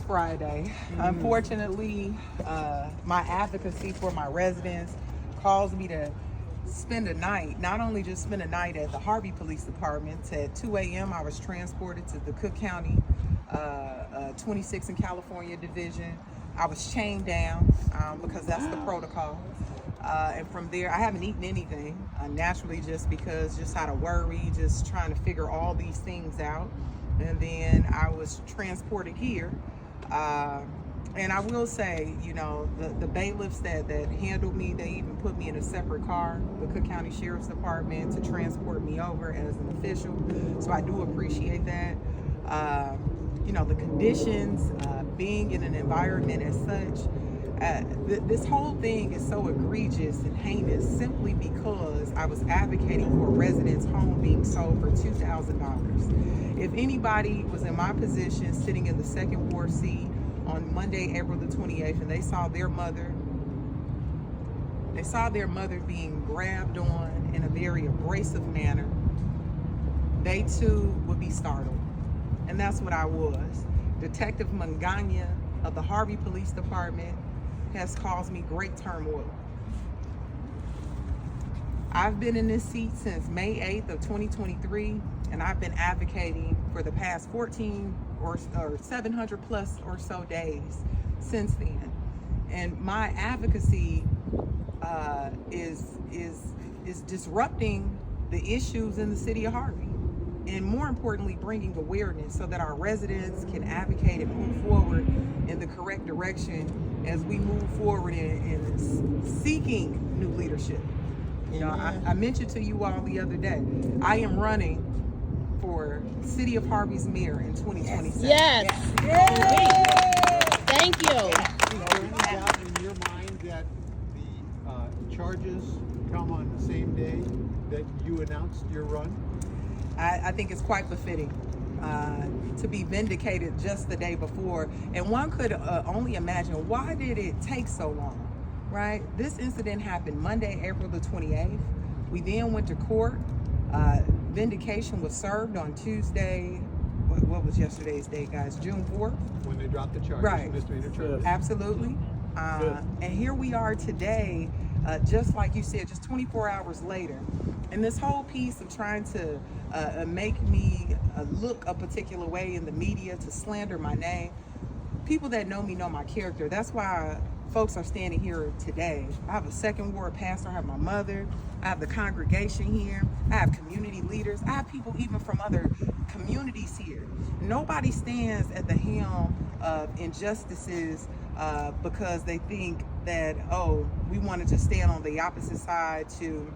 Friday. Unfortunately, my advocacy for my residents calls me to spend a night, not only just spend a night at the Harvey Police Department. At 2 a.m. I was transported to the Cook County 26 in California division. I was chained down because that's the protocol. And from there, I haven't eaten anything, naturally, just because, just out of worry, just trying to figure all these things out. And then I was transported here. And I will say, you know, the bailiffs that handled me, they even put me in a separate car, the Cook County Sheriff's Department, to transport me over as an official. So I do appreciate that. You know, the conditions, being in an environment as such, this whole thing is so egregious and heinous simply because I was advocating for a resident's home being sold for $2,000. If anybody was in my position sitting in the second ward seat on Monday, April the 28th, and they saw their mother being grabbed on in a very abrasive manner, they too would be startled. And that's what I was. Detective Manganya of the Harvey Police Department has caused me great turmoil. I've been in this seat since May 8th of 2023, and I've been advocating for the past 14 or 700 plus or so days since then. And my advocacy is disrupting the issues in the city of Harvey, and more importantly, bringing awareness so that our residents can advocate and move forward in the correct direction as we move forward in seeking new leadership. You know, I mentioned to you all the other day, I am running for City of Harvey's mayor in 2027. Yes. Thank you. Is there any doubt in your mind that the charges come on the same day that you announced your run? I think it's quite befitting to be vindicated just the day before. And one could only imagine, why did it take so long, right? This incident happened Monday, April the 28th. We then went to court. Vindication was served on Tuesday. What was yesterday's date, guys? June 4th? When they dropped the charges, Right. misdemeanor charges. Absolutely. And here we are today, just like you said, just 24 hours later. And this whole piece of trying to make me look a particular way in the media, to slander my name, people that know me know my character. That's why folks are standing here today. I have a second ward pastor, I have my mother, I have the congregation here, I have community leaders, I have people even from other communities here. Nobody stands at the helm of injustices because they think that, oh, we want to just stand on the opposite side to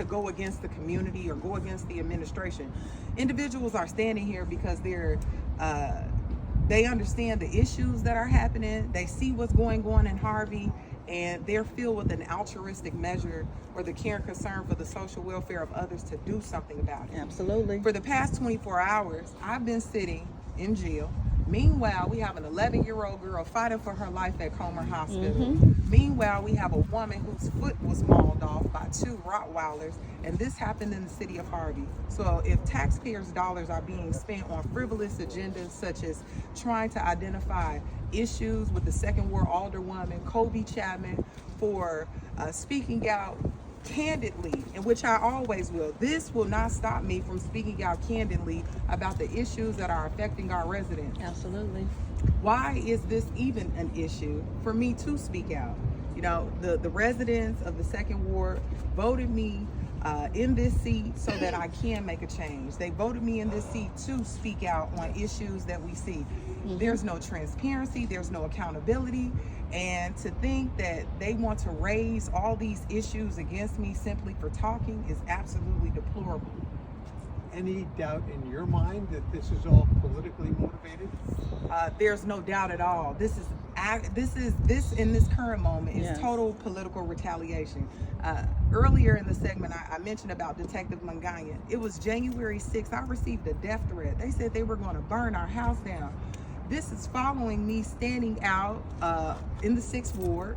go against the community or go against the administration. Individuals are standing here because they understand the issues that are happening. They see what's going on in Harvey, and they're filled with an altruistic measure or the care and concern for the social welfare of others to do something about it. Absolutely. For the past 24 hours, I've been sitting in jail. Meanwhile, we have an 11-year-old girl fighting for her life at Comer Hospital. Meanwhile, we have a woman whose foot was mauled off by 2 Rottweilers, and this happened in the city of Harvey. So if taxpayers' dollars are being spent on frivolous agendas such as trying to identify issues with the second ward alderwoman, Colby Chapman, for speaking out candidly, in which I always will. This will not stop me from speaking out candidly about the issues that are affecting our residents. Absolutely. Why is this even an issue for me to speak out? You know, the residents of the second ward voted me in this seat so that I can make a change. They voted me in this seat to speak out on issues that we see. There's no transparency, there's no accountability, and to think that they want to raise all these issues against me simply for talking is absolutely deplorable. Any doubt in your mind that this is all politically motivated? There's no doubt at all. This in this current moment is total political retaliation. Earlier in the segment, I mentioned about Detective Manganya. It was January 6th. I received a death threat. They said they were going to burn our house down. This is following me standing out in the 6th ward,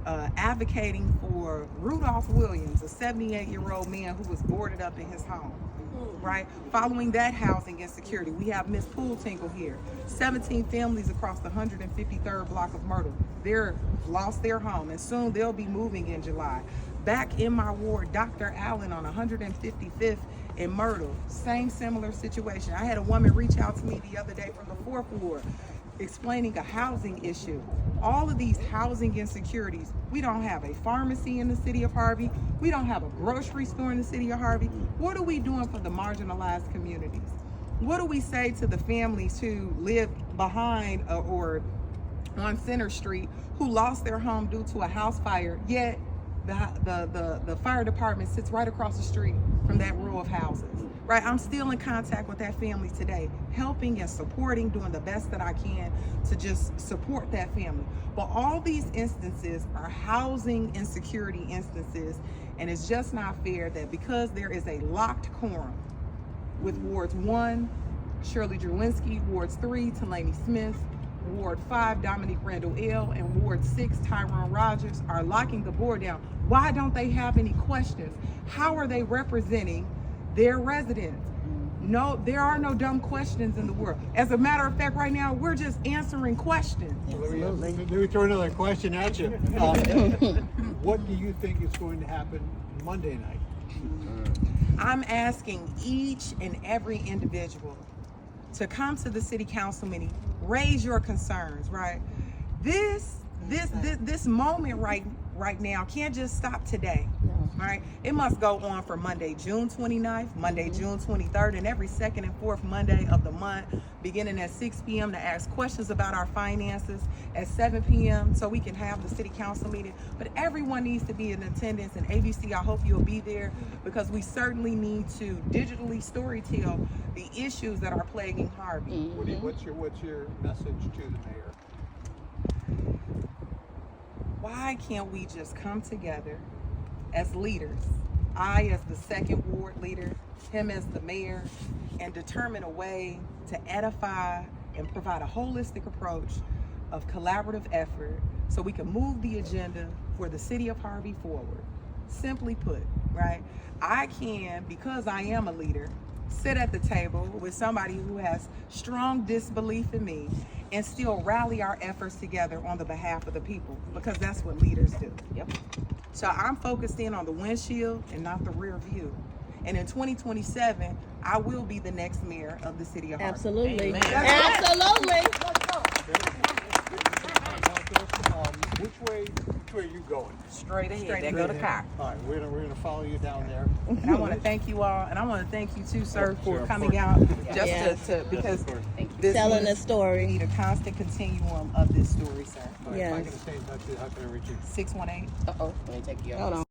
advocating for Rudolph Williams, a 78-year-old man who was boarded up in his home. right? Following that housing insecurity, we have Miss Pooltinkle here. 17 families across the 153rd block of Myrtle. They're lost their home, and soon they'll be moving in July. Back in my ward, Dr. Allen on 155th in Myrtle, same similar situation. I had a woman reach out to me the other day from the 4th ward explaining a housing issue. All of these housing insecurities. We don't have a pharmacy in the city of Harvey. We don't have a grocery store in the city of Harvey. What are we doing for the marginalized communities? What do we say to the families who live behind or on Center Street who lost their home due to a house fire, yet the fire department sits right across the street from that row of houses? Right, I'm still in contact with that family today, helping and supporting, doing the best that I can to just support that family. But all these instances are housing insecurity instances, and it's just not fair that because there is a locked quorum with Wards 1, Shirley Drewinski, Wards 3, Talani Smith, Ward 5, Dominique Randall L., and Ward 6, Tyrone Rogers are locking the board down. Why don't they have any questions? How are they representing their residents? No, there are no dumb questions in the world. As a matter of fact, right now, we're just answering questions. Let me throw another question at you. What do you think is going to happen Monday night? I'm asking each and every individual to come to the city council meeting, raise your concerns, right? This moment right now can't just stop today. Right? It must go on for Monday, June 29th, Monday, June 23rd, and every second and fourth Monday of the month, beginning at 6 p.m. to ask questions about our finances, at 7 p.m. so we can have the city council meeting. But everyone needs to be in attendance, and ABC, I hope you'll be there, because we certainly need to digitally storytell the issues that are plaguing Harvey. What's your message to the mayor? Why can't we just come together as leaders, I as the 2nd ward leader, him as the mayor, and determine a way to edify and provide a holistic approach of collaborative effort so we can move the agenda for the city of Harvey forward? Simply put, right? I can, because I am a leader, sit at the table with somebody who has strong disbelief in me and still rally our efforts together on the behalf of the people, because that's what leaders do. Yep. So I'm focused in on the windshield and not the rear view. And in 2027, I will be the next mayor of the city of Harvey. Absolutely. Absolutely. Which way are you going? Straight ahead. There go the car. All right, we're gonna follow you down there. And I want to thank you all, and I want to thank you too, sir, for coming out just to because this telling the we story. need a constant continuum of this story, sir. All right, if I can stay in touch with you, how can I reach you? 618. Let me take you out. Hold on.